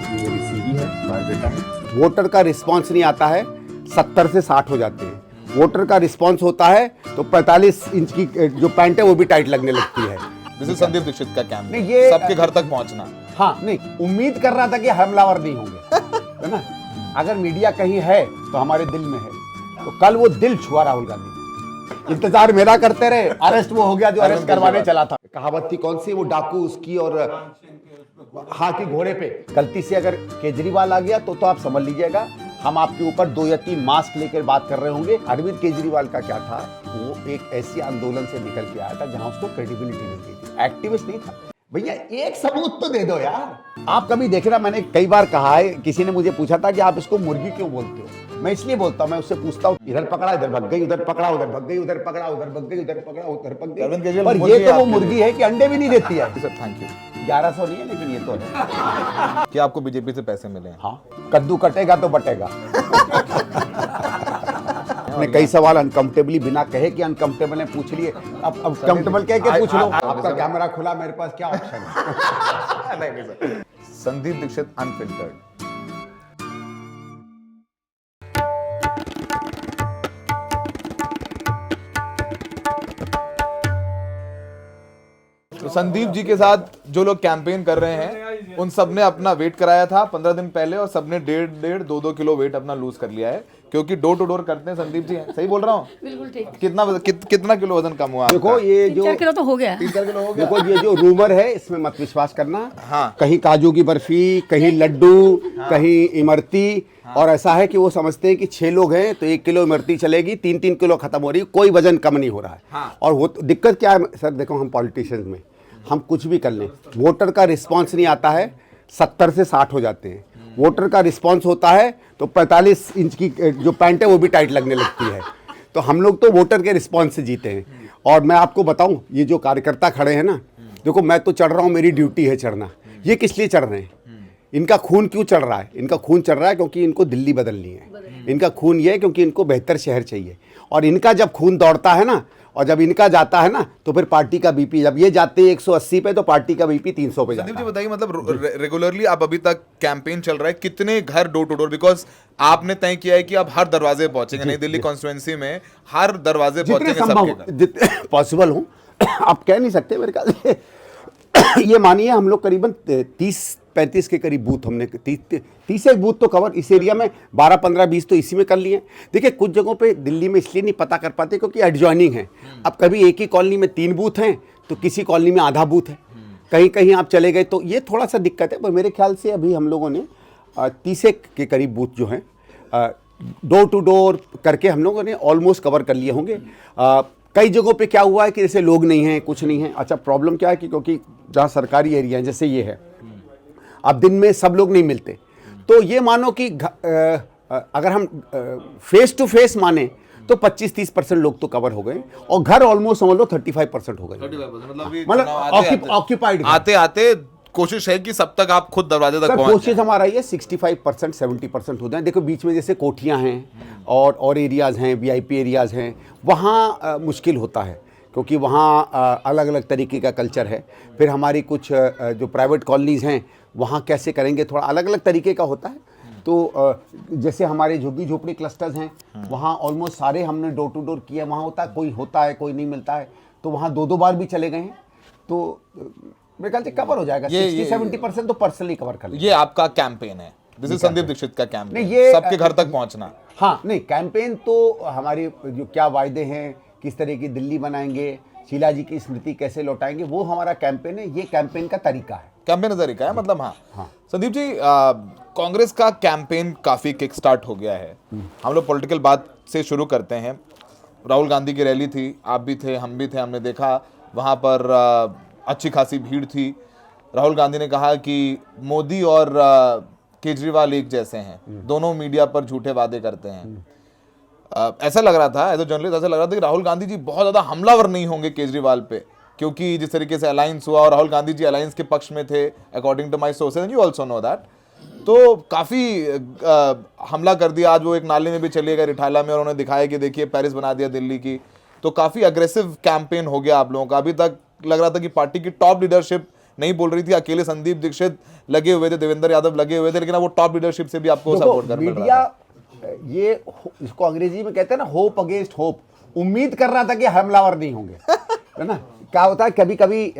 ये मेरी सीवी है, बायोडेटा है। वोटर का रिस्पांस नहीं आता है, 70 से 60 हो जाते हैं। वोटर का रिस्पांस होता है तो 45 इंच की जो पैंट है वो भी टाइट लगने लगती है। दिस इज संदीप दीक्षित का कैंप, नहीं, ये सबके घर तक पहुंचना। हाँ, नहीं, उम्मीद कर रहा था कि हमलावर नहीं होंगे, है ना। अगर मीडिया कहीं है तो हमारे दिल में है। तो कल वो दिल छुआ राहुल गांधी, इंतजार मेरा करते रहे, अरेस्ट वो हो गया जो अरेस्ट करवाने चला था। कहावत थी कौन सी, वो डाकू उसकी और हाँ की घोड़े पे। गलती से अगर केजरीवाल आ गया तो आप समझ लीजिएगा हम आपके ऊपर 2 या 3 मास्क लेकर बात कर रहे होंगे। अरविंद केजरीवाल का क्या था, वो एक ऐसी आंदोलन से निकल के आया था जहां उसको क्रेडिबिलिटी मिल गई थी, एक्टिविस्ट नहीं था। भैया एक सबूत तो दे दो यार। आप कभी देखना, मैंने कई बार कहा है, किसी ने मुझे पूछा था कि आप इसको मुर्गी क्यों बोलते हो। मैं इसलिए बोलता हूं, मैं उससे पूछता हूं, इधर पकड़ा इधर भग गई, उधर पकड़ा उधर भग गई, उधर पकड़ा उधर भग गई, उधर पकड़ा उधर भग अरविंद गई। केजरीवाल पर ये तो वो मुर्गी है कि अंडे भी नहीं देती है। Sir thank you. 1100 नहीं है लेकिन ये तो है। कि आपको बीजेपी से पैसे मिले हैं? हाँ, कद्दू कटेगा तो बटेगा। आपने कई सवाल अनकंफर्टेबली बिना कहे कि अनकंफर्टेबल है पूछ लिए, अब कंफर्टेबल कह के पूछ लो। आपका कैमरा खुला, मेरे पास क्या ऑप्शन है। नहीं सर, संदीप दीक्षित अनफिल्टर्ड। तो संदीप जी के साथ जो लोग कैंपेन कर रहे हैं उन सब ने अपना वेट कराया था 15 दिन पहले, और सबने 1.5-2 किलो वेट अपना लूज कर लिया है, क्योंकि डोर टू डोर करते हैं। संदीप जी सही बोल रहा हूँ? बिल्कुल ठीक। कितना किलो वजन कम हुआ? देखो ये जो 3-4 किलो तो हो गया। 3-4 किलो हो गया। देखो ये जो रूमर है इसमें मत विश्वास करना। हाँ। कहीं काजू की बर्फी, कहीं लड्डू, कहीं इमरती, और ऐसा है कि वो समझते हैं कि 6 लोग हैं तो 1 किलो इमरती चलेगी, 3-3 किलो खत्म हो रही है, कोई वजन कम नहीं हो रहा है। हाँ। और वो दिक्कत क्या है सर, देखो हम पॉलिटिशियंस में हम कुछ भी कर लें, वोटर का रिस्पांस नहीं आता है, 70 से 60 हो जाते हैं। वोटर का रिस्पांस होता है तो 45 इंच की जो पैंट है वो भी टाइट लगने लगती है। तो हम लोग तो वोटर के रिस्पांस से जीते हैं। और मैं आपको बताऊं, ये जो कार्यकर्ता खड़े हैं ना, देखो मैं तो चढ़ रहा हूं, मेरी ड्यूटी है चढ़ना। ये किस लिए चढ़ रहे हैं? इनका खून क्यों चढ़ रहा है? इनका खून चढ़ रहा है क्योंकि इनको दिल्ली बदलनी है। इनका खून ये है क्योंकि इनको बेहतर शहर चाहिए। और इनका जब खून दौड़ता है ना, और जब इनका जाता है ना, तो फिर पार्टी का बीपी, जब ये जाते हैं 180 पे तो पार्टी का बीपी 300 पे जाता है। संदीप जी बताइए, मतलब रेगुलरली आप अभी तक कैंपेन चल रहा है, कितने घर डोर टू डोर, बिकॉज आपने तय किया है कि आप हर दरवाजे पहुंचेंगे, नई दिल्ली कॉन्स्टिट्यूएंसी में हर दरवाजे पहुंचेंगे सबके घर। जितने पॉसिबल हो, आप कह नहीं सकते मेरे ख्याल से। ये मानिए हम लोग करीबन 30-35 के करीब बूथ, हमने 30 बूथ तो कवर इस एरिया में, 12-15-20 तो इसी में कर लिए। देखिए कुछ जगहों पे दिल्ली में इसलिए नहीं पता कर पाते क्योंकि एडजॉइनिंग है। अब कभी एक ही कॉलोनी में 3 बूथ हैं तो किसी कॉलोनी में आधा बूथ है, कहीं कहीं आप चले गए तो ये थोड़ा सा दिक्कत है। पर मेरे ख्याल से अभी हम लोगों ने 30 के करीब बूथ जो हैं डोर टू डोर करके हम लोगों ने ऑलमोस्ट कवर कर लिए होंगे। कई जगहों पे क्या हुआ है कि जैसे लोग नहीं हैं, कुछ नहीं है। अच्छा, प्रॉब्लम क्या है कि क्योंकि जहाँ सरकारी एरिया है जैसे ये है, अब दिन में सब लोग नहीं मिलते, तो ये मानो कि अगर हम फेस टू फेस माने तो 25-30% लोग तो कवर हो गए, और घर ऑलमोस्ट समझ लो 35% हो गए, मतलब ऑक्यूपाइड। आते आते कोशिश है कि सब तक आप खुद दरवाजे तक पहुंच कोशिश हमारा ये 65% 70% हो जाए। देखो बीच में जैसे कोठियां हैं और एरियाज हैं, वीआईपी एरियाज हैं, वहाँ मुश्किल होता है क्योंकि वहाँ अलग अलग तरीके का कल्चर है। फिर हमारी कुछ जो प्राइवेट कॉलोनीज हैं वहाँ कैसे करेंगे, थोड़ा अलग अलग तरीके का होता है। तो जैसे हमारे झुग्गी झोपड़ी क्लस्टर्स हैं, वहाँ ऑलमोस्ट सारे हमने डोर टू डोर किया। वहाँ होता है कोई नहीं मिलता है, तो वहाँ 2-2 बार भी चले गए हैं, तो मेरे ख्याल से कवर हो जाएगा। 60-70% तो पर्सनली कवर कर लेंगे। ये आपका कैंपेन है, दिस इज संदीप दीक्षित का कैंपेन, नहीं, ये सबके घर तक पहुंचना। हाँ, नहीं, कैंपेन तो हमारी जो क्या वायदे हैं, किस तरह की दिल्ली बनाएंगे, शीला जी की स्मृति कैसे लौटाएंगे, वो हमारा कैंपेन है। ये कैंपेन का तरीका है, कैंपेन का तरीका है, मतलब हाँ। संदीप जी, कांग्रेस का कैंपेन काफी किक स्टार्ट हो गया है। हम लोग पॉलिटिकल बात से शुरू करते हैं। राहुल गांधी की रैली थी, आप भी थे, हम भी थे, हमने देखा वहां पर अच्छी खासी भीड़ थी। राहुल गांधी ने कहा कि मोदी और केजरीवाल एक जैसे हैं, दोनों मीडिया पर झूठे वादे करते हैं। ऐसा लग रहा था, एज अ जर्नलिस्ट ऐसा लग रहा था कि राहुल गांधी जी बहुत ज्यादा हमलावर नहीं होंगे केजरीवाल पे, क्योंकि जिस तरीके से अलायंस हुआ और राहुल गांधी जी अलायंस के पक्ष में थे, according to my sources, and you also know that. तो काफी हमला कर दिया। आज वो एक नाले में भी चले गए रिठाला में, और उन्होंने दिखाया कि देखिए पेरिस बना दिया दिल्ली की। तो काफी अग्रेसिव कैंपेन हो गया आप लोगों का। अभी तक लग रहा था कि पार्टी की टॉप लीडरशिप नहीं बोल रही थी, अकेले संदीप दीक्षित लगे हुए थे, देवेंद्र यादव लगे हुए थे, लेकिन अब वो टॉप लीडरशिप से भी आपको देखो, सपोर्ट कर मिल रहा मीडिया था। ये इसको अंग्रेजी में कहते हैं ना, होप अगेंस्ट होप। उम्मीद कर रहा था कि हमलावर नहीं होंगे, है ना। क्या होता है कभी कभी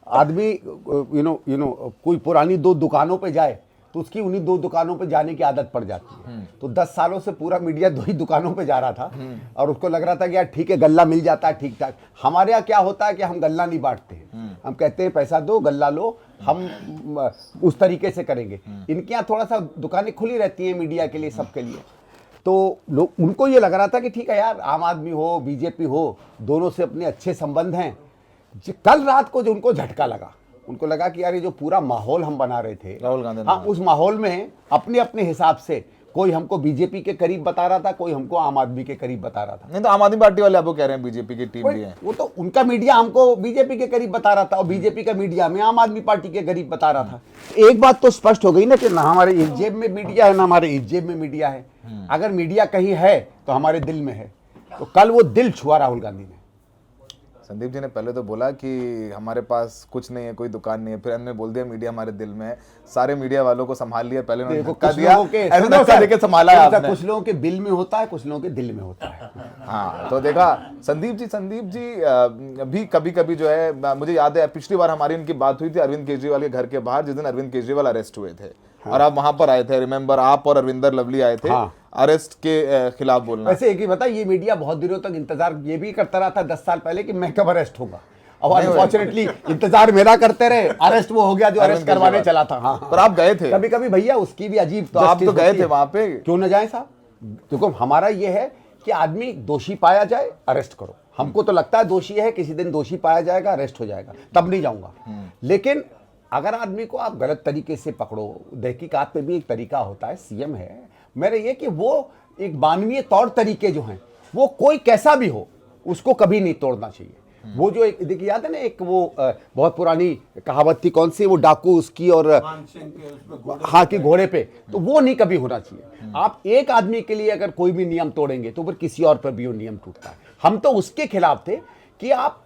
आदमी यू नो कोई पुरानी 2 दुकानों पे जाए तो उसकी उन्हीं 2 दुकानों पे जाने की आदत पड़ जाती है। तो 10 सालों से पूरा मीडिया 2 ही दुकानों पे जा रहा था और उसको लग रहा था कि यार ठीक है, गल्ला मिल जाता है ठीक ठाक। हमारे यहाँ क्या होता है कि हम गल्ला नहीं बांटते हैं, हम कहते हैं पैसा दो गल्ला लो, हम उस तरीके से करेंगे। इनके यहाँ थोड़ा सा दुकानें खुली रहती हैं मीडिया के लिए, सबके लिए। तो लोग, उनको ये लग रहा था कि ठीक है यार, आम आदमी हो बीजेपी हो, दोनों से अपने अच्छे संबंध हैं। कल रात को जो उनको झटका लगा, उनको लगा कि यार ये जो पूरा माहौल हम बना रहे थे राहुल गांधी, हाँ, उस माहौल में अपने अपने हिसाब से कोई हमको बीजेपी के करीब बता रहा था, कोई हमको आम आदमी के करीब बता रहा था। नहीं तो आम आदमी पार्टी वाले आपको कह रहे हैं बीजेपी की टीम भी है। वो तो उनका मीडिया हमको बीजेपी के करीब बता रहा था और बीजेपी का मीडिया में आम आदमी पार्टी के करीब बता रहा था। एक बात तो स्पष्ट हो गई ना कि ना हमारे इस जेब में मीडिया है, ना हमारे इस जेब में मीडिया है। अगर मीडिया कहीं है तो हमारे दिल में है। तो कल वो दिल छुआ राहुल गांधी ने। संदीप जी ने पहले तो बोला कि हमारे पास कुछ नहीं है, कोई दुकान नहीं है, फिर हमने बोल दिया मीडिया हमारे दिल में है। सारे मीडिया वालों को संभाल लिया, पहले उन्होंने धक्का दिया, ऐसे धक्का देके संभाला है आपने। कुछ लोगों के बिल में होता है, कुछ लोगों के दिल में होता है। हाँ, तो देखा संदीप जी भी कभी कभी जो है, मुझे याद है पिछली बार हमारी उनकी बात हुई थी अरविंद केजरीवाल के घर के बाहर, जिस दिन अरविंद केजरीवाल अरेस्ट हुए थे। और आप वहां पर आए थे, रिमेंबर, आप और अरविंदर लवली आए थे अरेस्ट के खिलाफ बोलना। वैसे एक ही बता, ये मीडिया बहुत दिनों तक इंतजार ये भी करता रहा था 10 साल पहले कि मैं कब अरेस्ट होगा। अब अनफॉर्चुनेटली इंतजार मेरा करते रहे, अरेस्ट वो हो गया जो अरेस्ट करवाने चला था। हाँ, पर आप गए थे कभी कभी भैया, उसकी भी अजीब। तो आप तो गए थे वहां पे, क्यों न जाए साहब। देखो हमारा ये है कि आदमी दोषी पाया जाए अरेस्ट करो। हमको तो लगता है दोषी है, किसी दिन दोषी पाया जाएगा, अरेस्ट हो जाएगा, तब नहीं जाऊंगा। लेकिन अगर आदमी को आप गलत तरीके से पकड़ो, तहकीकात में भी एक तरीका होता है, सीएम है मेरे ये कि वो एक मानवीय तौर तरीके जो हैं, वो कोई कैसा भी हो उसको कभी नहीं तोड़ना चाहिए। वो जो एक देखिए, याद है ना, एक वो बहुत पुरानी कहावत थी, कौन सी, वो डाकू उसकी और हाँ की घोड़े पे, तो वो नहीं कभी होना चाहिए। आप एक आदमी के लिए अगर कोई भी नियम तोड़ेंगे तो फिर किसी और पर भी वो नियम टूटता है। हम तो उसके खिलाफ थे कि आप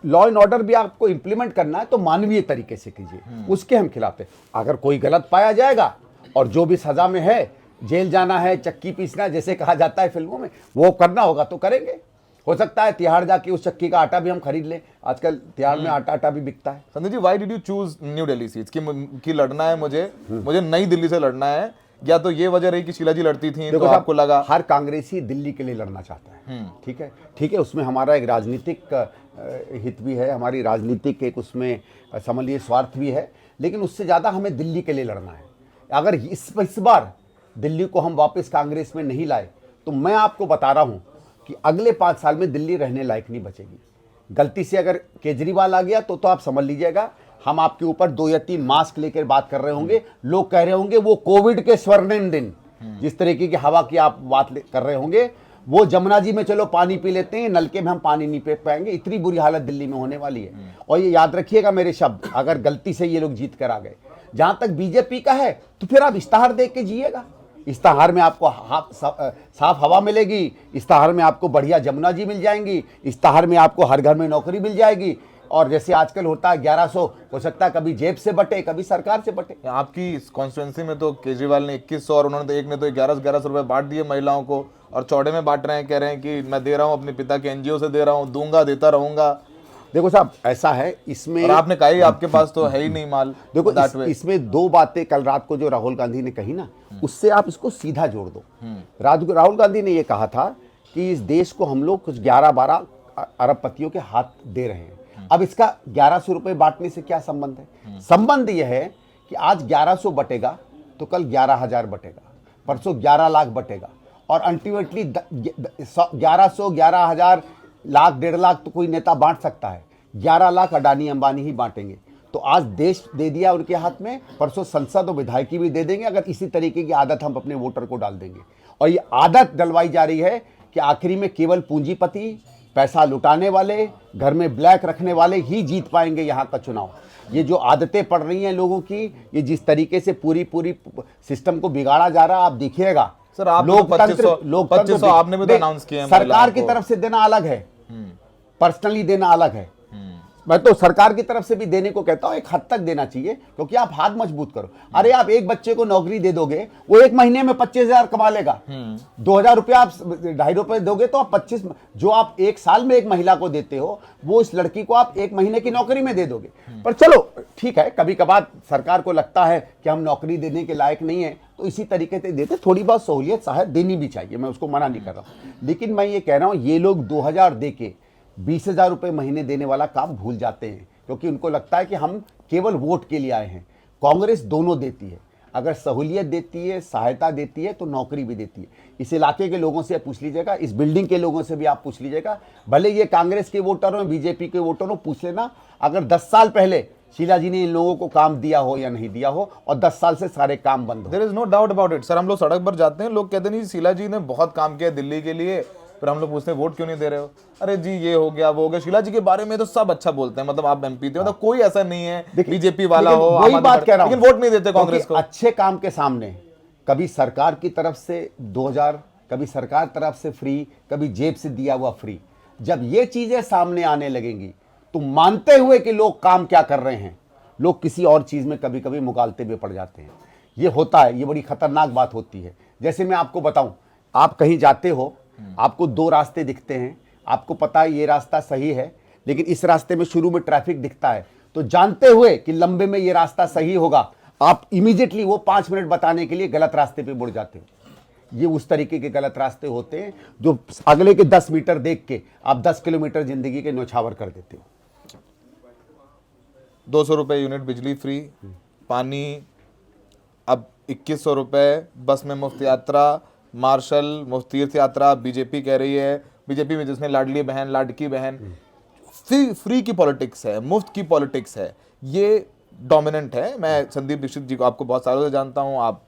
लॉ एंड ऑर्डर भी आपको इंप्लीमेंट करना है तो मानवीय तरीके से कीजिए, उसके हम खिलाफ थे। अगर कोई गलत पाया जाएगा और जो भी सजा में है, जेल जाना है, चक्की पीसना है, जैसे कहा जाता है फिल्मों में, वो करना होगा तो करेंगे। हो सकता है तिहाड़ जाके उस चक्की का आटा भी हम खरीद लें, आजकल तिहाड़ में आटा भी बिकता है। Sandeep ji, why did you choose New Delhi seats की लड़ना है मुझे नई दिल्ली से लड़ना है, या तो ये वजह रही कि शीला जी लड़ती थी तो आपको लगा? हर कांग्रेसी दिल्ली के लिए लड़ना चाहता है, ठीक है, उसमें हमारा एक राजनीतिक हित भी है, हमारी राजनीतिक एक उसमें समझ लीजिए स्वार्थ भी है, लेकिन उससे ज़्यादा हमें दिल्ली के लिए लड़ना है। अगर इस बार दिल्ली को हम वापस कांग्रेस में नहीं लाए तो मैं आपको बता रहा हूँ कि अगले 5 साल में दिल्ली रहने लायक नहीं बचेगी। गलती से अगर केजरीवाल आ गया तो आप समझ लीजिएगा, हम आपके ऊपर 2 या 3 मास्क लेकर बात कर रहे होंगे, लोग कह रहे होंगे वो कोविड के स्वर्णिम दिन, जिस तरीके की हवा की आप बात कर रहे होंगे, वो जमुना जी में चलो पानी पी लेते हैं, नलके में हम पानी नहीं पी पाएंगे, इतनी बुरी हालत दिल्ली में होने वाली है। और ये याद रखिएगा मेरे शब्द, अगर गलती से ये लोग जीत कर आ गए, जहां तक बीजेपी का है तो फिर आप इस्ताहार देख के जिएगा। इस्ताहार में आपको साफ हवा मिलेगी, इस्ताहार में आपको बढ़िया जमुना जी मिल जाएंगी, इस्ताहार में आपको हर घर में नौकरी मिल जाएगी। और जैसे आजकल होता है 1100, हो सकता है कभी जेब से बटे, कभी सरकार से बटे। आपकी कॉन्स्टिट्यूंसी में तो केजरीवाल ने 2100 और उन्होंने तो एक ने तो 1100 रुपए बांट दिए महिलाओं को, और चौड़े में बांट रहे हैं, कह रहे हैं कि मैं दे रहा हूं अपने पिता के एनजीओ से दे रहा हूं, दूंगा, देता रहूंगा। देखो साहब, ऐसा है इसमें, और आपने कहा ही आपके पास तो है ही नहीं माल। देखो इसमें 2 बातें कल रात को जो राहुल गांधी ने कही ना, उससे आप इसको सीधा जोड़ दो। राहुल गांधी ने ये कहा था कि इस देश को हम लोग कुछ 11-12 अरबपतियों के हाथ दे रहे हैं। अब इसका 1100 रुपए बांटने से क्या संबंध है? संबंध यह है कि आज 1100 बटेगा तो कल 11,000 बटेगा, परसों 11 लाख बटेगा, और अल्टीमेटली 1100, 11,000, लाख, 1.5 लाख तो कोई नेता बांट सकता है, 11 लाख अडानी अंबानी ही बांटेंगे। तो आज देश दे दिया उनके हाथ में, परसों संसद और विधायकी भी दे देंगे, अगर इसी तरीके की आदत हम अपने वोटर को डाल देंगे। और ये आदत डलवाई जा रही है कि आखिरी में केवल पूंजीपति, पैसा लुटाने वाले, घर में ब्लैक रखने वाले ही जीत पाएंगे यहाँ का चुनाव। ये जो आदतें पड़ रही हैं लोगों की, ये जिस तरीके से पूरी सिस्टम को बिगाड़ा जा रहा है, आप देखिएगा। सर, आप 2500 आपने भी तो अनाउंस किया है। सरकार की तरफ से देना अलग है, पर्सनली देना अलग है। मैं तो सरकार की तरफ से भी देने को कहता हूं, एक हद तक देना चाहिए, क्योंकि आप हाथ मजबूत करो। अरे आप एक बच्चे को नौकरी दे दोगे, वो एक महीने में 25,000 कमा लेगा। 2,000 रुपया आप 2.5 रुपए दोगे तो आप 25, जो आप एक साल में एक महिला को देते हो, वो इस लड़की को आप एक महीने की नौकरी में दे दोगे। पर चलो ठीक है, कभी कभार सरकार को लगता है कि हम नौकरी देने के लायक नहीं है, तो इसी तरीके से देते, थोड़ी बहुत सहूलियत शायद देनी भी चाहिए, मैं उसको मना नहीं कर रहा हूं। लेकिन मैं ये कह रहा हूं, ये लोग 2,000 दे के 20,000 रुपये महीने देने वाला काम भूल जाते हैं, क्योंकि उनको लगता है कि हम केवल वोट के लिए आए हैं। कांग्रेस दोनों देती है, अगर सहूलियत देती है, सहायता देती है, तो नौकरी भी देती है। इस इलाके के लोगों से पूछ लीजिएगा, इस बिल्डिंग के लोगों से भी आप पूछ लीजिएगा, भले ये कांग्रेस के वोटर हो, बीजेपी के वोटर हो, पूछ लेना, अगर 10 साल पहले शीला जी ने इन लोगों को काम दिया हो या नहीं दिया हो, और 10 साल से सारे काम बंद हो। There is no doubt about it. Sir, हम लोग सड़क पर जाते हैं, लोग कहते नहीं शीला जी ने बहुत काम किया दिल्ली के लिए, फिर हम लोग पूछते हैं वोट क्यों नहीं दे रहे हो? अरे जी ये हो गया, वो हो गया। शीला जी के बारे में तो सब अच्छा बोलते हैं, मतलब आप एमपी थे, मतलब कोई ऐसा नहीं है बीजेपी वाला हो, वही बात कह रहा हूं, लेकिन वोट नहीं देते कांग्रेस को। अच्छे काम के सामने कभी सरकार की तरफ से 2,000, कभी सरकार तरफ से फ्री, कभी जेब से दिया हुआ फ्री। जब ये चीजें सामने आने लगेंगी, तो मानते हुए कि लोग काम क्या कर रहे हैं, लोग किसी और चीज में कभी कभी मुगालते में पड़ जाते हैं। ये होता है, ये बड़ी खतरनाक बात होती है। जैसे मैं आपको बताऊं, आप कहीं जाते हो, आपको 2 रास्ते दिखते हैं, आपको पता है ये रास्ता सही है, लेकिन इस रास्ते में शुरू में ट्रैफिक दिखता है, तो जानते हुए कि लंबे में ये रास्ता सही होगा, आप इमीडिएटली वो 5 मिनट बताने के लिए गलत रास्ते पे मुड़ जाते हो। ये उस तरीके के गलत रास्ते होते हैं जो अगले के 10 मीटर देख के आप 10 किलोमीटर जिंदगी के न्यौछावर कर देते हो। 200 रुपये यूनिट बिजली फ्री, पानी, अब 2100 रुपये, बस में मुफ्त यात्रा, मार्शल मुफ्त तीर्थ यात्रा, बीजेपी कह रही है, बीजेपी में जिसमें लाडली बहन, लाडकी बहन, फ्री की पॉलिटिक्स है, मुफ्त की पॉलिटिक्स है, ये डोमिनेंट है। मैं संदीप दीक्षित जी को आपको बहुत सालों से जानता हूँ, आप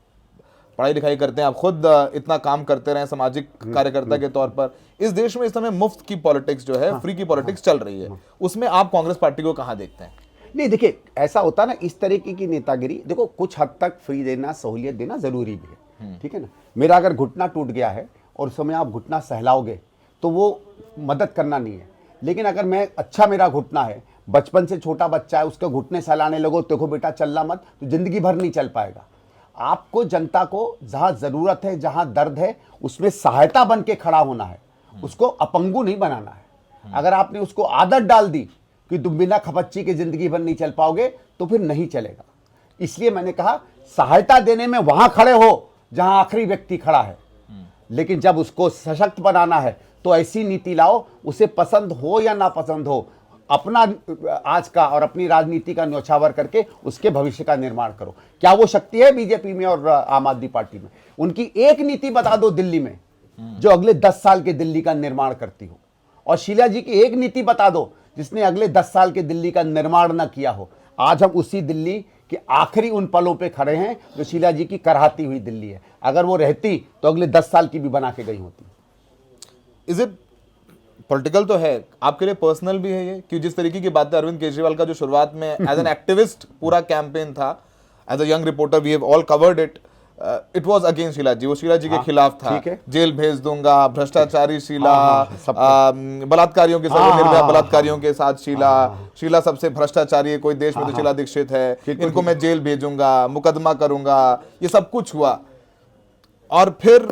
पढ़ाई लिखाई करते हैं, आप खुद इतना काम करते रहे सामाजिक कार्यकर्ता के तौर पर। इस देश में इस समय मुफ्त की पॉलिटिक्स जो है, फ्री की पॉलिटिक्स चल रही है, उसमें आप कांग्रेस पार्टी को कहाँ देखते हैं? नहीं देखिए, ऐसा होता है ना, इस तरीके की नेतागिरी, देखो कुछ हद तक फ्री देना, सहूलियत देना जरूरी भी है, ठीक है ना। मेरा अगर घुटना टूट गया है और उस समय आप घुटना सहलाओगे, तो वो मदद करना नहीं है। लेकिन अगर मैं अच्छा, मेरा घुटना है, बचपन से छोटा बच्चा है, उसके घुटने सहलाने लगो, देखो बेटा चलना मत, तो जिंदगी भर नहीं चल पाएगा। आपको जनता को जहां जरूरत है, जहां दर्द है, उसमें सहायता बन के खड़ा होना है, उसको अपंगु नहीं बनाना है। अगर आपने उसको आदत डाल दी कि तुम बिना खपच्ची के जिंदगी भर नहीं चल पाओगे, तो फिर नहीं चलेगा। इसलिए मैंने कहा, सहायता देने में वहां खड़े हो जहां आखिरी व्यक्ति खड़ा है, लेकिन जब उसको सशक्त बनाना है, तो ऐसी नीति लाओ, उसे पसंद हो या ना पसंद हो, अपना आज का और अपनी राजनीति का न्यौछावर करके उसके भविष्य का निर्माण करो। क्या वो शक्ति है बीजेपी में और आम आदमी पार्टी में? उनकी एक नीति बता दो दिल्ली में, जो अगले 10 साल के दिल्ली का निर्माण करती हो, और शीला जी की एक नीति बता दो जिसने अगले 10 साल के दिल्ली का निर्माण न किया हो। आज हम उसी दिल्ली के आखिरी उन पलों पे खड़े हैं जो शीला जी की कराहती हुई दिल्ली है। अगर वो रहती तो अगले 10 साल की भी बना के गई होती। Is it political? तो है, आपके लिए पर्सनल भी है ये, कि जिस तरीके की बात है अरविंद केजरीवाल का, जो शुरुआत में एज एन एक्टिविस्ट पूरा कैंपेन था, as a young reporter we have all covered it, it was against Sheila ji, वो शीला जी के खिलाफ था, जेल भेज दूंगा, भ्रष्टाचारी शीला, बलात्कारियों के साथ, निर्भया बलात्कारियों के साथ शीला, शीला सबसे भ्रष्टाचारी है, कोई देश में तो शीला दीक्षित है, इनको मैं जेल भेजूंगा, मुकदमा करूंगा, ये सब कुछ हुआ। और फिर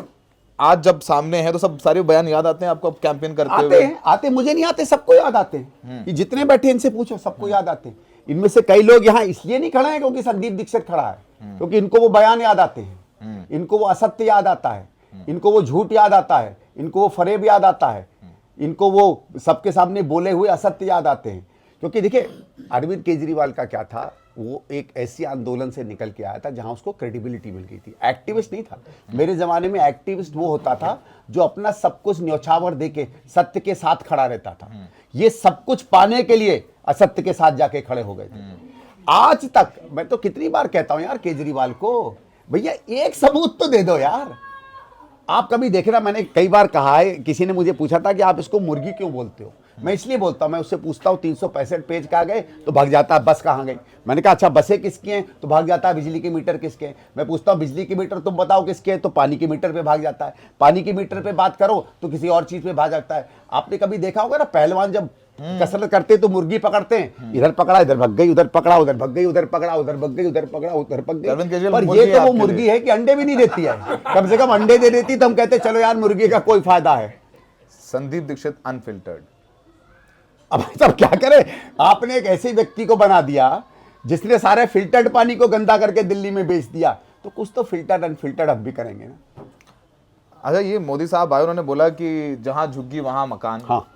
आज जब सामने है तो सब सारे बयान याद आते हैं आपको कैंपेन करते हुए? आते, मुझे नहीं आते, सबको याद आते हैं। ये जितने बैठे इनसे पूछो, सबको याद आते हैं। इनमें से कई लोग यहाँ इसलिए नहीं खड़े हैं क्योंकि संदीप दीक्षित खड़ा है, क्योंकि इनको वो बयान याद आते हैं, इनको वो असत्य याद आता है, इनको वो झूठ याद आता है, इनको वो फरेब याद आता है, इनको वो सबके सामने बोले हुए असत्य याद आते हैं। क्योंकि देखिए, अरविंद केजरीवाल का क्या था, वो एक ऐसी आंदोलन से निकल के आया था जहां उसको क्रेडिबिलिटी मिल गई थी। एक्टिविस्ट नहीं था। मेरे जमाने में एक्टिविस्ट वो होता था जो अपना सब कुछ न्यौछावर देके सत्य के साथ खड़ा रहता था। ये सब कुछ पाने के लिए असत्य के साथ जाके खड़े हो गए थे। आज तक मैं तो कितनी बार कहता हूं यार केजरीवाल को, भैया एक सबूत तो दे दो यार। आप कभी देखना, मैंने कई बार कहा है, किसी ने मुझे पूछा था कि आप इसको मुर्गी क्यों बोलते हो। मैं इसलिए बोलता हूं, मैं उससे पूछता हूं 365 पेज कहाँ गए, तो भाग जाता है बस कहाँ गई। मैंने कहा अच्छा बसें किसकी हैं, तो भाग जाता है बिजली के मीटर किसके हैं। मैं पूछता हूं बिजली के मीटर तुम बताओ किसके हैं, तो पानी के मीटर पे भाग जाता है। पानी के मीटर पे बात करो तो किसी और चीज पे भाग जाता है। आपने कभी देखा होगा ना, पहलवान जब कसरत करते तो मुर्गी पकड़ते हैं, इधर पकड़ा इधर भग गई, उधर पकड़ा उधर भग गई, उधर पकड़ा उधर भग गई, उधर पकड़ा उधर भग अरविंद गई। केजरीवाल पर मुर्गी ये है तो वो आपके मुर्गी लिए। है कि अंडे भी नहीं देती है। कम से कम अंडे दे देती तो हम कहते चलो यार मुर्गी का कोई फायदा है। संदीप दीक्षित अनफिल्टर्ड। अब सब क्या करें, आपने एक ऐसे व्यक्ति को बना दिया जिसने सारे फिल्टर्ड पानी को गंदा करके दिल्ली में बेच दिया, तो कुछ तो फिल्टर्ड अनफिल्टर्ड हम भी करेंगे ना। अच्छा, ये मोदी साहब आए, उन्होंने बोला कि जहां झुग्गी वहां मकान। हाँ,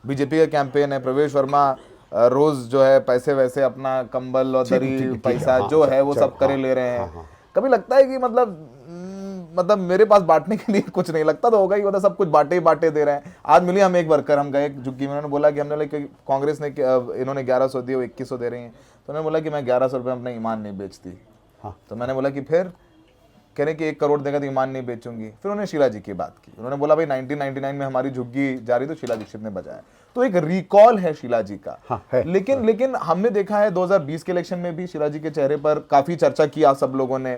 बीजेपी का कैंपेन है, प्रवेश वर्मा रोज जो है पैसे वैसे अपना कंबल और ठीक, दरी ठीक, ठीक, पैसा हाँ, जो है वो चलो, सब करे हाँ, ले रहे हैं। हाँ। कभी लगता है कि मतलब मेरे पास बांटने के लिए कुछ नहीं, लगता तो होगा ही, मतलब सब कुछ बांटे ही बांटे दे रहे हैं। आज मिली हम एक वर्कर, हम गए झुग्गी में, उन्होंने बोला कि हमने कांग्रेस ने इन्होंने 1100 दिए, वो 2100 दे रही हैं। तो उन्होंने बोला कि मैं 1100 रुपये अपना ईमान नहीं बेचती। हाँ। तो मैंने बोला कि फिर, कह रहे कि 1 करोड़ देगा तो ईमान नहीं बेचूंगी। फिर उन्होंने शीला जी की बात की, उन्होंने बोला भाई 1999 में हमारी झुग्गी जा रही तो शीला दीक्षित ने बजाया। तो एक रिकॉल है शीला जी का। हाँ, है। लेकिन हमने देखा है 2020 के इलेक्शन में भी शीला जी के चेहरे पर काफी चर्चा की आप सब लोगों ने।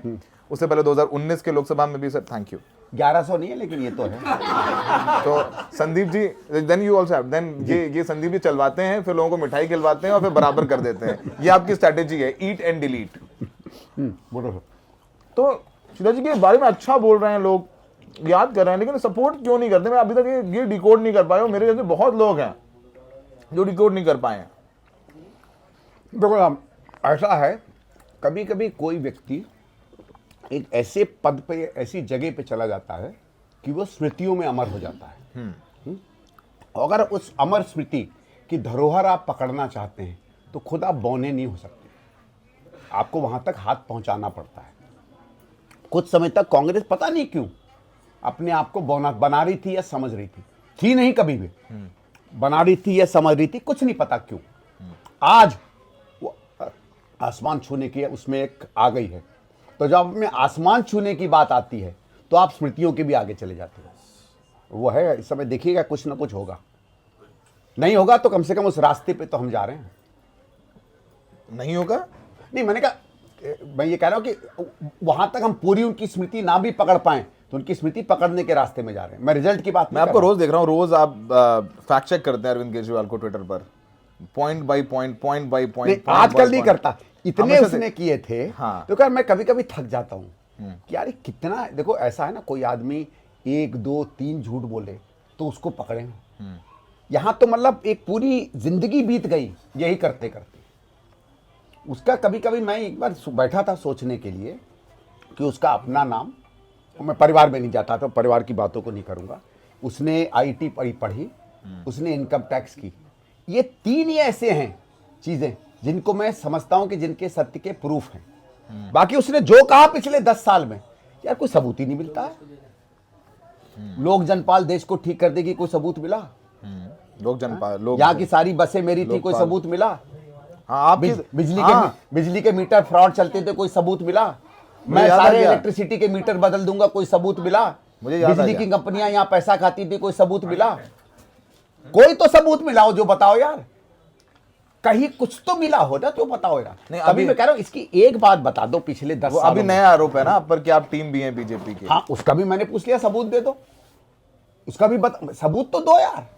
उससे पहले 2019 के लोकसभा में भी सर, थैंक यू, 1100 नहीं है लेकिन ये तो है। तो Sandeep ji then you also then ये संदीप जी चलवाते हैं, फिर लोगों को मिठाई खिलवाते हैं और फिर बराबर कर देते हैं। ये आपकी स्ट्रैटेजी है, ईट एंड डिलीट। बोलो। तो शीला जी के बारे में अच्छा बोल रहे हैं लोग, याद कर रहे हैं, लेकिन सपोर्ट क्यों नहीं करते? मैं अभी तक ये डिकोड नहीं कर पाया हूं। मेरे जैसे बहुत लोग हैं जो डिकोड नहीं कर पाए हैं। देखो ऐसा है, कभी कभी कोई व्यक्ति एक ऐसे पद पे, ऐसी जगह पे चला जाता है कि वो स्मृतियों में अमर हो जाता है। अगर उस अमर स्मृति की धरोहर आप पकड़ना चाहते हैं तो खुद आप बौने नहीं हो सकते, आपको वहां तक हाथ पहुंचाना पड़ता है। कुछ समय तक कांग्रेस पता नहीं क्यों अपने आप को बना रही थी या समझ रही थी नहीं, कभी भी बना रही थी या समझ रही थी, कुछ नहीं पता क्यों। आज वो आसमान छूने की उसमें एक आ गई है, तो जब में आसमान छूने की बात आती है तो आप स्मृतियों के भी आगे चले जाते हो। वो है, इस समय देखिएगा कुछ ना कुछ होगा, नहीं होगा तो कम से कम उस रास्ते पे तो हम जा रहे हैं। नहीं होगा नहीं, मैंने कहा, मैं ये कह रहा हूं कि वहां तक हम पूरी उनकी स्मृति ना भी पकड़ पाए तो उनकी स्मृति पकड़ने के रास्ते में जा रहे हैं। मैं रिजल्ट की बात मैं आपको रोज देख रहा हूँ, रोज आप फैक्ट चेक करते हैं अरविंद केजरीवाल को ट्विटर पर, पॉइंट बाय पॉइंट। आजकल नहीं करता, इतने हमेशा उसने किए थे। हाँ। तो क्या मैं कभी कभी थक जाता हूँ कि यार कितना, देखो ऐसा है ना, कोई आदमी 1 2 3 झूठ बोले तो उसको पकड़े। यहाँ तो मतलब एक पूरी जिंदगी बीत गई यही करते करते। उसका कभी कभी मैं एक बार बैठा था सोचने के लिए कि उसका अपना नाम, मैं परिवार में नहीं जाता तो परिवार की बातों को नहीं करूँगा, उसने आईटी पढ़ी, उसने इनकम टैक्स की। ये 3 ही ऐसे हैं चीज़ें जिनको मैं समझता हूँ कि जिनके सत्य के प्रूफ हैं। बाकी उसने जो कहा पिछले 10 साल में, यार कोई सबूत ही नहीं मिलता है। लोक जनपाल देश को ठीक कर देगी, कोई सबूत मिला? लोक जनपाल, लोग यहाँ की सारी बसें मेरी थी, कोई सबूत मिला? हाँ, आपकी बिजली के मीटर फ्रॉड चलते थे, कोई सबूत मिला? मैं याद आ सारे गया। इलेक्ट्रिसिटी के मीटर बदल दूंगा, कोई सबूत मिला? मुझे याद आ बिजली गया। की कंपनियां यहाँ पैसा खाती थी, कोई सबूत मिला? कोई तो सबूत मिलाओ, जो बताओ यार, कहीं कुछ तो मिला हो ना, जो बताओ यार। नहीं, अभी अभी मैं कह रहा हूँ इसकी एक बात बता दो, पिछले 10 वो सालों अभी में। नया आरोप है ना आप पर कि आप टीम भी हैं बीजेपी के। हाँ, उसका भी मैंने पूछ लिया, सबूत दे दो, उसका भी सबूत तो दो यार।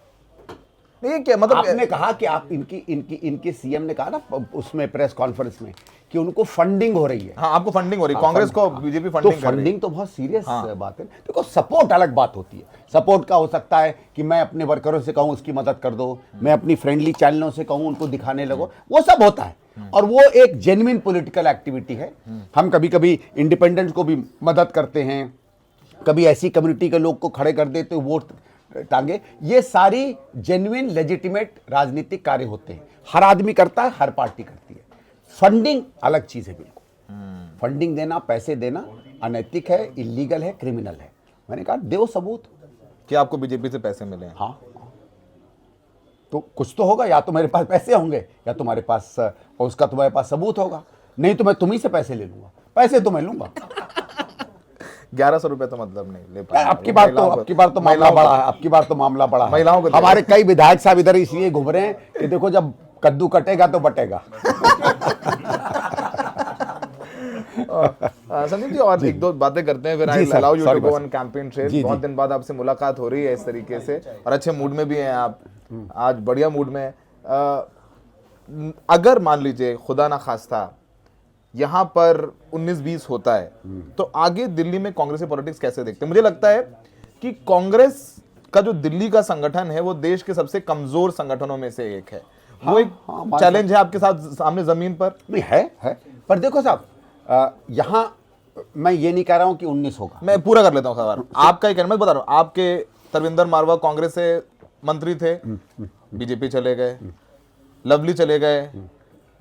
नहीं, क्या मतलब आपने कहा कि आप इनके सीएम ने कहा ना उसमें प्रेस कॉन्फ्रेंस में कि उनको फंडिंग हो रही है। हाँ, आपको फंडिंग हो रही है, कांग्रेस को बीजेपी तो फंडिंग कर रही है। फंडिंग तो बहुत सीरियस बात है। देखो, सपोर्ट अलग बात होती है। सपोर्ट का हो सकता है कि मैं अपने वर्करों से कहूं उसकी मदद कर दो, मैं अपनी फ्रेंडली चैनलों से कहूं उनको दिखाने लगो, वो सब होता है और वो एक जेन्युइन पॉलिटिकल एक्टिविटी है। हम कभी कभी इंडिपेंडेंस को भी मदद करते हैं, कभी ऐसी कम्युनिटी के लोग को खड़े कर देते वोट टांगे। ये सारी जेन्युइन लेजिटिमेट राजनीतिक कार्य होते हैं, हर आदमी करता है, हर पार्टी करती है। फंडिंग अलग चीज है बिल्कुल। फंडिंग देना, पैसे देना अनैतिक है, इलीगल है, क्रिमिनल है। मैंने कहा दो सबूत कि आपको बीजेपी से पैसे मिले हैं। हाँ, तो कुछ तो होगा, या तो मेरे पास पैसे होंगे या तुम्हारे पास, और उसका तुम्हारे पास सबूत होगा। नहीं तो मैं तुम्ही से पैसे ले लूंगा, पैसे तो मैं लूंगा। 1100 रुपए तो मतलब नहीं ले पाए। अब की बार तो मामला बड़ा है, अब की बार तो मामला बड़ा है। महिलाओं को हमारे कई विधायक साहब इधर इसलिए घूम रहे हैं कि देखो जब कद्दू कटेगा तो बटेगा। संदीप जी, और एक दो बातें करते हैं, फिर I sir, allow you sorry to go बस। ऑन कैंपेन जी, ट्रेल। जी। बहुत दिन बाद आपसे मुलाकात हो रही है इस तरीके से और अच्छे मूड में भी हैं आप। आज बढ़िया मूड में है। अगर मान लीजिए खुदा ना खास्ता यहाँ पर 19-20 होता है तो आगे दिल्ली में कांग्रेस की पॉलिटिक्स कैसे देखते हैं? मुझे लगता है कि कांग्रेस का जो दिल्ली का संगठन है वो देश के सबसे कमजोर संगठनों में से एक है। वो एक चैलेंज है आपके साथ सामने जमीन पर। नहीं है पर देखो साहब, यहाँ मैं ये नहीं कह रहा हूँ कि 19 होगा। मैं पूरा कर लेता हूँ सवाल। आपका ही कहना, मैं बता रहा हूँ, आपके तरविंदर मारवा कांग्रेस से मंत्री थे, बीजेपी चले गए, लवली चले गए,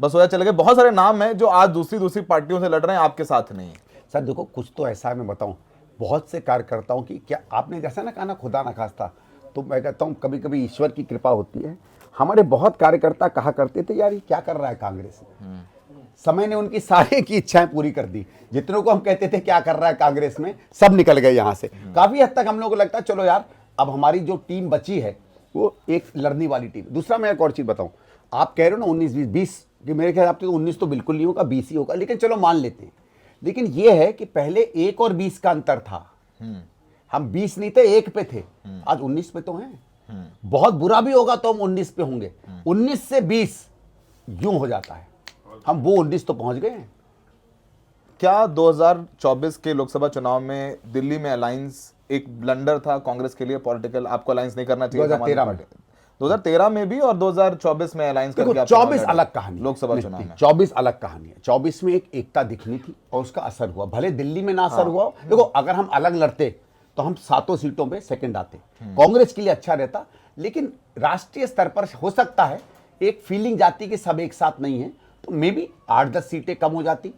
बसोया चले गए, बहुत सारे नाम हैं जो आज दूसरी पार्टियों से लड़ रहे हैं, आपके साथ नहीं है। सर देखो, कुछ तो ऐसा है, मैं बताऊं, बहुत से कार्यकर्ताओं की, क्या आपने जैसा ना कहा ना खुदा ना खास्ता, तो मैं कहता हूं कभी कभी ईश्वर की कृपा होती है। हमारे बहुत कार्यकर्ता कहा करते थे यार ये क्या कर रहा है कांग्रेस, समय ने उनकी सारे की इच्छाएं पूरी कर दी। जितनों को हम कहते थे क्या कर रहा है कांग्रेस में, सब निकल गए यहाँ से। काफी हद तक हम लोगों को लगता है चलो यार अब हमारी जो टीम बची है वो एक लड़ने वाली टीम। दूसरा मैं एक और चीज बताऊं, आप कह रहे हो ना 19-20 कि मेरे ख्याल से 19 तो बिल्कुल नहीं होगा, 20 ही होगा, लेकिन चलो मान लेते हैं। लेकिन ये है कि पहले 1 और 20 का अंतर था। हम 20 नहीं थे, 1 पे थे, आज 19 पे तो हैं। बहुत बुरा भी होगा तो हम 19 पे होंगे। 19 से 20 यूं हो जाता है, हम वो 19 तो पहुंच गए हैं। क्या 2024 के लोकसभा चुनाव में दिल्ली में अलायंस एक ब्लंडर था कांग्रेस के लिए पॉलिटिकल? आपको अलायंस नहीं करना चाहिए? 2013 में भी और 2024 में अलायंस करके आप 24 अलग कहानी, लोकसभा चुनाव में 24 अलग कहानी है। 24 में एक एकता दिखनी थी और उसका असर हुआ, भले दिल्ली में ना असर हुआ। देखो अगर हम अलग लड़ते तो हम 7 सीटों पे सेकंड आते, कांग्रेस के लिए अच्छा रहता। लेकिन राष्ट्रीय स्तर पर हो सकता है एक फीलिंग जाती कि सब एक साथ नहीं है, तो मे बी 8-10 सीटें कम हो जाती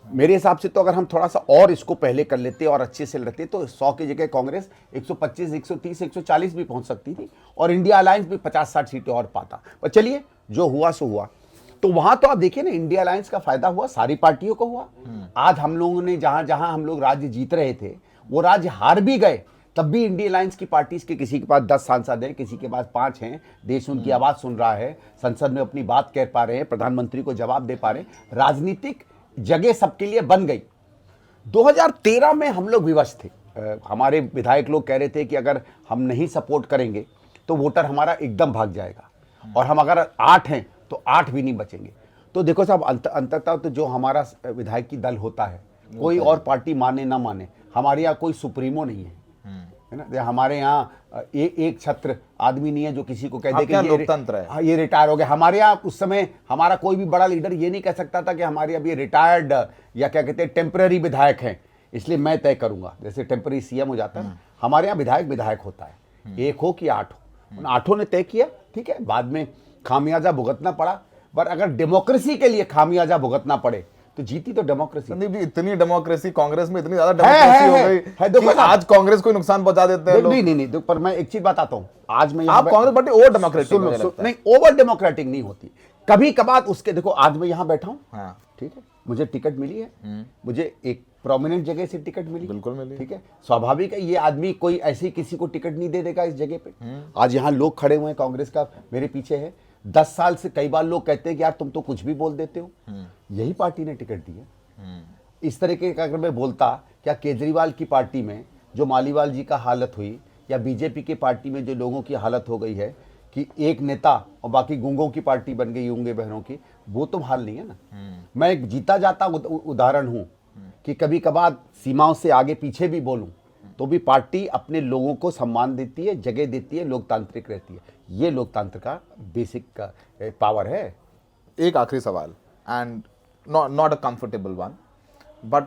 मेरे हिसाब से। तो अगर हम थोड़ा सा और इसको पहले कर लेते और अच्छे से लड़ते तो 100 की जगह कांग्रेस 125, 130, 140 भी पहुंच सकती थी और इंडिया अलायंस भी 50-60 सीटें और पाता। पर चलिए जो हुआ सो हुआ। तो वहां तो आप देखिए ना, इंडिया अलायंस का फायदा हुआ, सारी पार्टियों को हुआ। आज हम लोगों ने जहां जहां हम लोग राज्य जीत रहे थे वो राज्य हार भी गए, तब भी इंडिया अलायंस की पार्टीज के किसी के पास 10 सांसद हैं, किसी के पास 5 हैं, देश उनकी आवाज सुन रहा है, संसद में अपनी बात कह पा रहे हैं, प्रधानमंत्री को जवाब दे पा रहे हैं, राजनीतिक जगह सबके लिए बन गई। 2013 में हम लोग विवश थे। हमारे विधायक लोग कह रहे थे कि अगर हम नहीं सपोर्ट करेंगे तो वोटर हमारा एकदम भाग जाएगा, और हम अगर 8 हैं तो 8 भी नहीं बचेंगे। तो देखो साहब, अंततः तो जो हमारा विधायक की दल होता है, कोई और पार्टी माने ना माने, हमारे यहाँ कोई सुप्रीमो नहीं है ना। हमारे यहाँ एक छत्र आदमी नहीं है जो किसी को कह दे कि ये लोकतंत्र है, ये रिटायर हो गया। हमारे यहाँ उस समय हमारा कोई भी बड़ा लीडर ये नहीं कह सकता था कि हमारे अब ये रिटायर्ड या क्या कहते हैं टेम्पररी विधायक हैं, इसलिए मैं तय करूंगा। जैसे टेम्पररी सीएम हो जाता है, हमारे यहाँ विधायक होता है, 1 हो कि 8 हो। उन 8 ने तय किया, ठीक है, बाद में खामियाजा भुगतना पड़ा। पर अगर डेमोक्रेसी के लिए खामियाजा भुगतना पड़े तो जीती तो डेमोक्रेसी। संदीप जी, इतनी डेमोक्रेसी कांग्रेस में, इतनी ज्यादा डेमोक्रेसी हो गई कि आज कांग्रेस को नुकसान पहुंचा देते हैं लोग। नहीं, पर मैं एक चीज बताता हूं, आज मैं आप कांग्रेस पार्टी ओवर डेमोक्रेटिक नहीं, ओवर डेमोक्रेटिक नहीं होती, कभी कभार उसके। देखो आज मैं यहां बैठा हूं, ठीक है, मुझे टिकट मिली है, मुझे एक प्रोमिनेंट जगह से टिकट मिली, बिल्कुल मिली, ठीक है। स्वाभाविक है ये आदमी कोई ऐसे ही किसी को टिकट नहीं दे देगा इस जगह पे। आज यहाँ लोग खड़े हुए हैं, कांग्रेस का मेरे पीछे है, 10 साल से कई बार लोग कहते हैं कि यार तुम तो कुछ भी बोल देते हो, यही पार्टी ने टिकट दी है। इस तरीके का अगर मैं बोलता, क्या केजरीवाल की पार्टी में जो मालीवाल जी का हालत हुई, या बीजेपी की पार्टी में जो लोगों की हालत हो गई है कि एक नेता और बाकी गूंगों की पार्टी बन गई, गूंगे बहनों की, वो तो हाल नहीं है ना। मैं एक जीता जाता उदाहरण हूं कि कभी कभार सीमाओं से आगे पीछे भी बोलूं तो भी पार्टी अपने लोगों को सम्मान देती है, जगह देती है, लोकतांत्रिक रहती है। ये लोकतंत्र का बेसिक पावर है। एक आखिरी सवाल, and not a comfortable one, but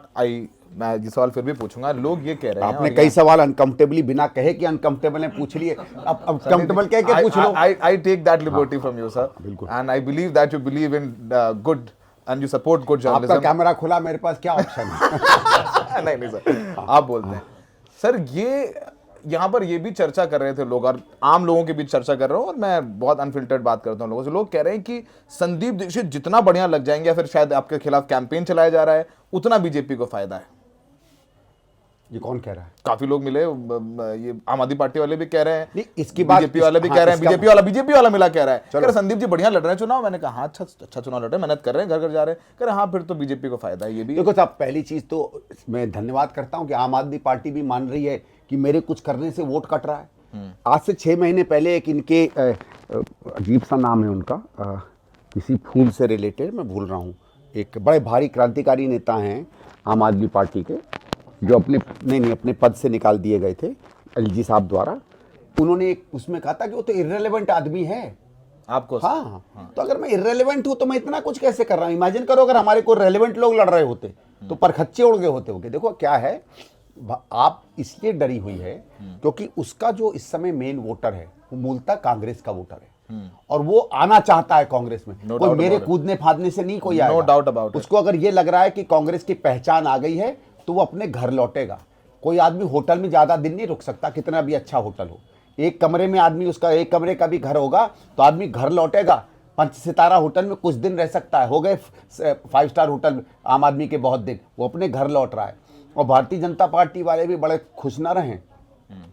मैं ये सवाल फिर भी पूछूंगा। लोग ये कह रहे हैं, आपने कई सवाल अनकंफर्टेबली बिना कहे कि अनकंफर्टेबल है पूछ लिए, अब कंफर्टेबल कह के पूछ लो। I take that liberty from you sir, and I believe that you believe in good and you support good journalism. आपका कैमरा खुला, मेरे पास क्या ऑप्शन है? नहीं सर, आप बोलते हैं सर। ये यहाँ पर ये भी चर्चा कर रहे थे लोग, और आम लोगों के बीच चर्चा कर रहा हूँ, और मैं बहुत अनफिल्टर्ड बात करता हूँ लोगों से। लोग कह रहे हैं कि संदीप दीक्षित जितना बढ़िया लग जाएंगे, या फिर शायद आपके खिलाफ कैंपेन चलाया जा रहा है, उतना बीजेपी को फायदा है। ये कौन कह रहा है? काफी लोग मिले, ये आम आदमी पार्टी वाले भी कह रहे हैं, इसकी बात बीजेपी वाले भी कह रहे हैं, बीजेपी वाला मिला कह रहा है, कह रहे संदीप जी बढ़िया लड़ रहे हैं चुनाव। मैंने कहा हाँ, अच्छा चुनाव लड़ रहे हैं, मेहनत कर रहे हैं, घर घर जा रहे हैं। कह रहे हाँ, फिर तो बीजेपी को फायदा है। ये भी देखो साहब, पहली चीज तो मैं धन्यवाद करता हूं कि आम आदमी पार्टी भी मान रही है कि मेरे कुछ करने से वोट कट रहा है। आज से 6 महीने पहले एक इनके अजीब सा नाम है उनका, किसी फूल से रिलेटेड, मैं भूल रहा हूँ, एक बड़े भारी क्रांतिकारी नेता हैं आम आदमी पार्टी के, जो अपने पद से निकाल दिए गए थे एलजी साहब द्वारा। उन्होंने एक उसमें कहा था कि वो तो इर्रेलेवेंट आदमी है आपको। हाँ, तो अगर मैं इर्रेलेवेंट हूं तो मैं इतना कुछ कैसे कर रहा हूं? इमेजिन करो अगर हमारे को रेलेवेंट लोग लड़ रहे होते तो परखच्चे उड़ गए होते। देखो क्या है, आप इसलिए डरी हुई है क्योंकि उसका जो इस समय मेन वोटर है वो मूलतः कांग्रेस का वोटर है और वो आना चाहता है कांग्रेस में। कोई मेरे कूदने फादने से नहीं कोई आएगा। No doubt about. उसको अगर ये लग रहा है कि कांग्रेस की पहचान आ गई है तो वो अपने घर लौटेगा। कोई आदमी होटल में ज्यादा दिन नहीं रुक सकता, कितना भी अच्छा होटल हो। एक कमरे में आदमी, उसका एक कमरे का भी घर होगा तो आदमी घर लौटेगा। 5 सितारा होटल में कुछ दिन रह सकता है, हो गए 5 स्टार होटल आम आदमी के बहुत दिन, वो अपने घर लौट रहा है। और भारतीय जनता पार्टी वाले भी बड़े खुश ना रहें।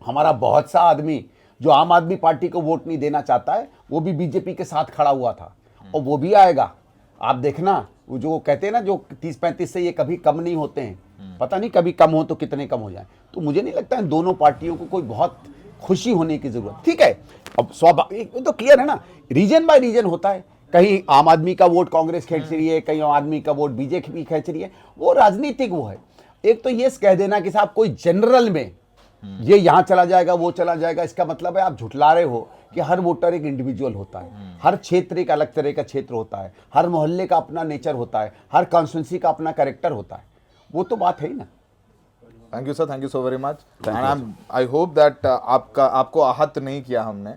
हमारा बहुत सा आदमी जो आम आदमी पार्टी को वोट नहीं देना चाहता है वो भी बीजेपी के साथ खड़ा हुआ था और वो भी आएगा। आप देखना, वो जो कहते हैं ना, जो 30-35 से ये कभी कम नहीं होते हैं, पता नहीं कभी कम हो तो कितने कम हो जाए। तो मुझे नहीं लगता है दोनों पार्टियों को कोई बहुत खुशी होने की जरूरत। ठीक है, अब स्वाभाविक तो क्लियर है ना, रीजन बाय रीजन होता है। कहीं आम आदमी का वोट कांग्रेस खींच रही है, कहीं आम आदमी का वोट बीजेपी खींच रही है, वो राजनीतिक वो है। एक तो ये कह देना कि साहब कोई जनरल में ये यहां चला जाएगा वो चला जाएगा, इसका मतलब है आप झुठला रहे हो कि हर वोटर एक इंडिविजुअल होता है, हर क्षेत्र एक अलग तरह का क्षेत्र होता है, हर मोहल्ले का अपना नेचर होता है, हर कॉन्स्टिट्यूंसी का अपना कैरेक्टर होता है। वो तो बात है ही ना। Thank you sir, thank you so very much and I hope that आपको आहत नहीं किया हमने।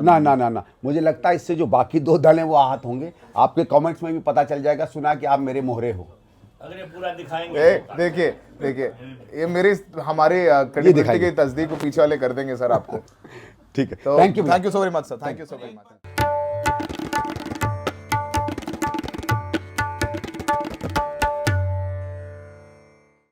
ना ना ना ना, मुझे लगता है इससे जो बाकी 2 दल हैं वो आहत होंगे। आपके कमेंट्स में भी पता चल जाएगा, सुना कि आप मेरे मोहरे हो। अगर ये पूरा दिखाएंगे देखिए ये मेरी हमारी क्रेडिबिलिटी की तस्दीक को पीछे वाले कर देंगे सर आपको। ठीक है, तो thank you so very much sir, thank you so very much.